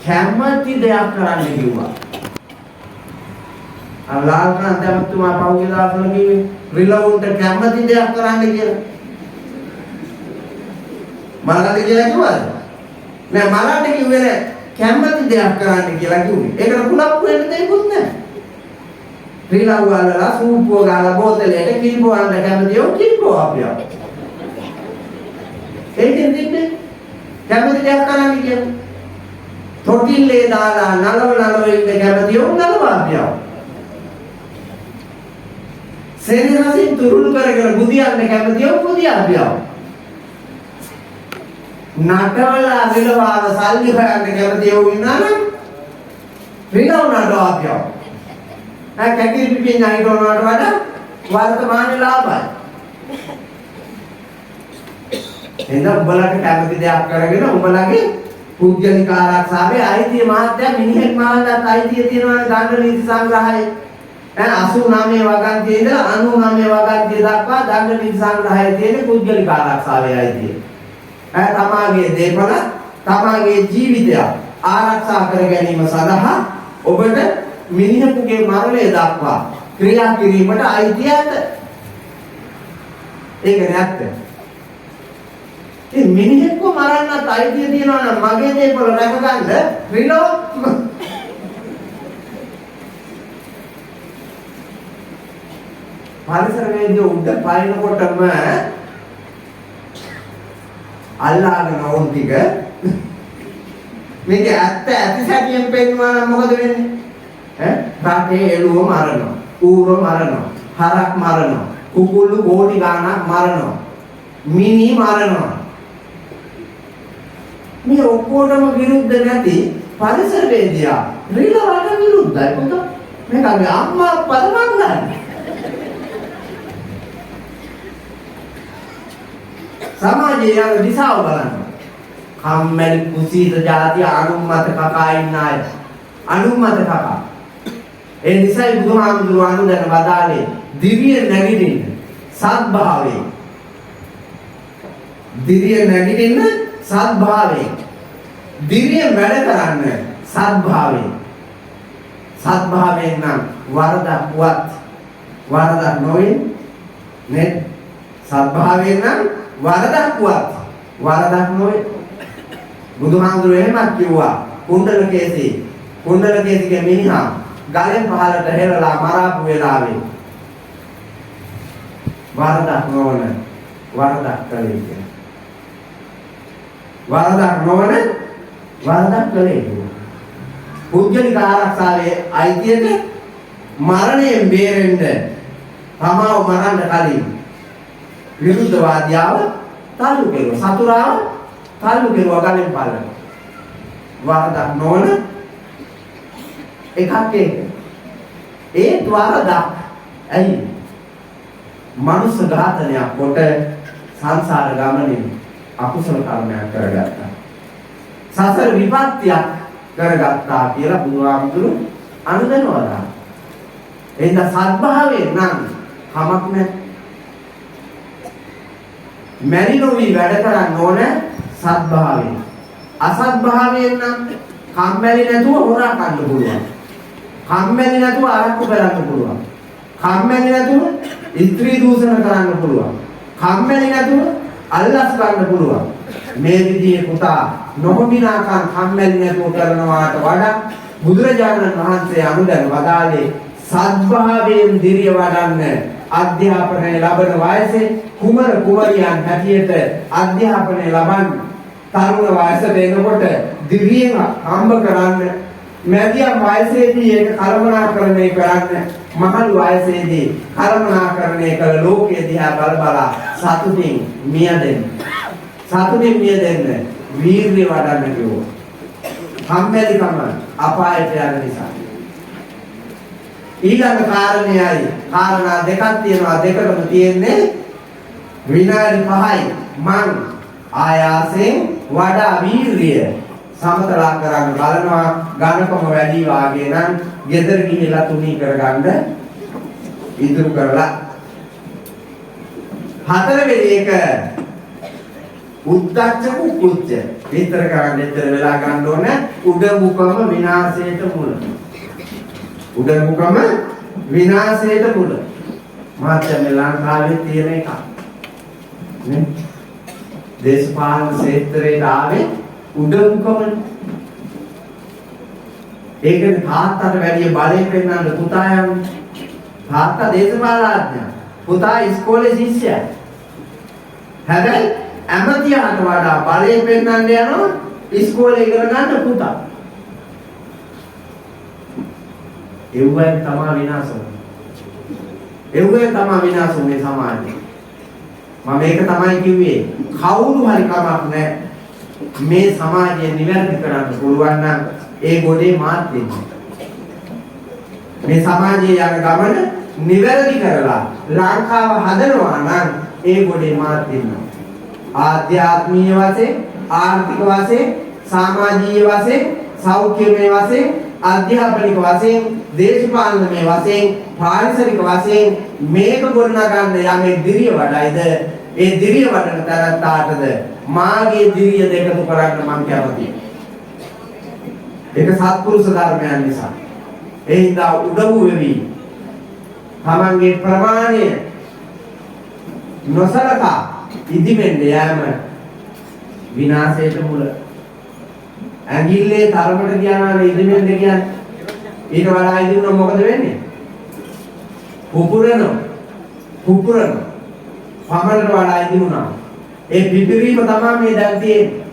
කැමති දෙයක් කරන්න කිව්වා. අල්ලාහ්ගේ අන්තමතුමා පෞගේ දාසල කිව්වේ රිලවුන්ට කැමති දෙයක් කරන්න කියලා. මලකට කියලා කිව්වද? නෑ මලකට කිව්වේ නෑ කැමති දෙයක් කරන්න කියලා කිව්වේ. ඒකට කුලප්පු වෙන්න දෙයක්වත් නෑ. රිලව් වල සූප්පුව ගාලා බෝතලයට කිල්පෝ වන්න කැමතියෝ කිල්පෝ අපියා. ඒකෙන් දෙන්නේ කැමති දෙයක් කරන්න කියලා. තොටිල්ලේ දාලා නලව ඉන්න කැමතියෝ නලව අපියා. සෙනෙහසින් තුරුළු කරගෙන බුදියන්න කැමතියෝ බුදිය අපියා. නටවලා විලවාව සල්ලි හොයන්න කැමතියෝ ඉන්නනම් රිලව් නටව අපියා. නෑ කැකිරි පිපින් නයිටෝනට වඩා වර්තමාන ලාභයි. එහෙනම් උඹලට කැමති දෙයක් කරගෙන උඹලගේ පුද්ගලික ආරක්ෂාවේ අයිතිය මහත්ය මිනිහෙක් මහත්යත් අයිතිය තියෙනවානේ දඬු නීති සංග්‍රහයේ. 89 වගන්තියේ ඉඳලා 99 වගන්තිය දක්වා දඬු නීති සංග්‍රහයේ තියෙන පුද්ගලික ආරක්ෂාවේ අයිතිය. තමාගේ දේපල තමාගේ ජීවිතය ආරක්ෂා කර ගැනීම සඳහා ඔබට මිනිහෙකුගේ මරණය දක්වා ක්‍රියා කිරීමට අයිතිය ඇත. ඒක නැත්ද? ඒ මිනිහෙක්ව මරන්නත් අයිතිය තියෙනවා නම් මගේ දේපල රැකගන්න රිලෝ පරිසරවේදී උඩ පයින්නකොටම අල්ලාගෙන වුන් ටික මේක ඇත්ත ඇති සැටියෙන් පෙන්වනවා නම් මොකද වෙන්නේ? රටේ එළුව මරනවා, ඌර මරනවා, හරක් මරනවා, කුකුළු කෝටි ගාණක් මරනවා, මිනි මරනවා. මේ ඔක්කොටම විරුද්ධ නැති පරිසරවේදියා රිලවට විරුද්ධයි පුතෝ. මේකගේ අම්මා පදමංගන්නේ. සමාජයේ යන දිශාව බලන්න. කම්මැලි කුසීත જાති අනුමත කකා ඉන්න අය. අනුමත කකා. ඒ නිසයි බුදුහාමුදුරුවෝ අනුදැන වදාලේ දිව්‍ය නැගිටින්න සත්භාවයෙන්. දිව්‍ය නැගිටින්න සත්භාවයෙන්. දිව්‍ය වැඩ කරන්න සත්භාවයෙන්. සත්භාවයෙන් නම් වරදක්වත් වරදක් නොවේ නේ. සත්භාවයෙන් නම් වරදක්වත් වරදක් නොවේ. බුදුහාමුදුරුවෝ එහෙමත් කිව්වා. කුණ්ඩලකේසීගේ මිනිහා ගලෙන් පහළට හෙළලා මරාපු වෙලාවේ වරදක් නොවන වරදක් කළේ කියලා. වරදක් නොවන වරදක් කළේ කියලා. පුද්ගලික ආරක්ෂාවේ අයිතියට මරණයෙන් බේරෙන්න තමව මරන්න කලින් විරුද්ධවාදියාව තල්ලු කෙරුවා. සතුරාව තල්ලු කෙරුවා ගලෙන් පහළට. වරදක් නොවන එකක් ඒක. ඒ වරදක් ඇයි? මනුස්ස ඝාතනයක් කොට සංසාර ගමනේ අකුසල කර්මයක් කරගත්තා. සසර විපත්තියක් කරගත්තා කියලා බුදුහාමුදුරු අනුදැනුවා. එහෙනම් සත්භාවයෙන් නම් කමක් නැහැ. මැරිනොවි වැඩ කරන්න ඕන සත්භාවයෙන්. අසත්භාවයෙන් නම් කම්මැලි නැතුව හොරා කන්න පුළුවන්. කම්මැලි නැතුව අරක්කු කරන්න පුළුවන්. කම්මැලි නැතුව ස්ත්‍රී දූෂණ කරන්න පුළුවන්. කම්මැලි නැතුව අල්ලස් ගන්න පුළුවන්. මේ විදිහේ පුතා නොහොබිනාකම් කම්මැලි නැතුව කරනවාට වඩා බුදුරජාණන් වහන්සේ අනුදැන වදාළේ සත්භාවයෙන් දිරිය වඩන්න. අධ්‍යාපනය ලබන වයසේ කුමර කුමරියන් හැටියට අධ්‍යාපනය ලබන්න. තරුණ වයසට එනකොට දිරියම හම්බ කරන්න. මැදියම් වයසේදී ඒක කළමනාකරණය කරන්න. මහලු වයසේදී කළමනාකරණය කළ ලෝකයේ දිහා බල සතුටින් මියදෙන්න. සතුටින් මියදෙන්න වීර්ය වඩන්න කිව්වා. කම්මැලිකම අපායට යන නිසා. ඊළඟ කාරණේයි කාරණා දෙකක් තියෙනවා. දෙකම තියෙන්නේ විනාඩි 5යි. මං ආයාසයෙන් වඩා වීර්ය සමතලා කරන්න බලනවා. ඝනකම වැඩි වාගේ නම් ගෙදර ගිහිලා තුනී කරගන්න ඉතුරු කරලා. හතරවෙනි එක උද්දච්ච කුච්ච විතර කරන්න එතන වෙලා ගන්න ඕනේ උඩමුකම විනාශයට මුල. උඩමුකම විනාශයට මුල. මාත්‍ය මේ ලංකාවේ තියෙන එක. නේ? දේශපාලන ක්ෂේත්‍රයට ආවේ උඩමුකම. ඒකනේ තාත්තට වැඩි බලය පෙන්වන්න පුතා යන්නේ. තාත්තා දේශපාලඥයා. පුතා ඉස්කෝලේ ශිෂ්‍යයා. හැබැයි ඇමතියාට වඩා බලය පෙන්වන්න යනවා ඉස්කෝලේ ඉගෙන ගන්න පුතා. එව්වෙන් තමයි විනාශ වෙන්නේ. එව්වෙන් තමයි විනාශ වෙන්නේ සමාජය. මම මේක තමයි කිව්වේ. කවුරු හරි කමක් නැහැ. මේ සමාජය නිවැරදි කරන්න පුළුවන් නම් ඒ ගොඩේ මාත් දෙන්න. මේ සමාජයේ යන ගමන නිවැරදි කරලා ලංකාව හදනවා නම් ඒ ගොඩේ මාත් දෙන්න. ආධ්‍යාත්මීය වශයෙන්, ආර්ථික වශයෙන්, සමාජීය වශයෙන්, සෞඛ්‍යමය වශයෙන්, අධ්‍යාපනික වශයෙන්, දේශපාලනමය වශයෙන්, පාරිසරික වශයෙන් මේක ගොඩනගන්න යමේ දිරිය වඩයිද ඒ දිරිය වඩන තරත්තාටද මාගේ දිරිය දෙකතු කරන්න මම කැමතියි. ඒක සත්පුරුෂ ධර්මයන් නිසා. ඒ හින්දා උදව් වෙවි. තමන්ගේ ප්‍රමාණය නොසලකා ඉදිමෙන්න යෑම විනාශයට මුල. ඇඟිල්ලේ තරමට ගියාම ඉදිමෙන්න කියන්නේ ඊට වඩා ඉදිමුණ මොකද වෙන්නේ? පුපුරනවා. පමණට වඩා ඉදිමුණා. ඒ පිපිරීම තමයි මේ දැන් තියෙන්නේ.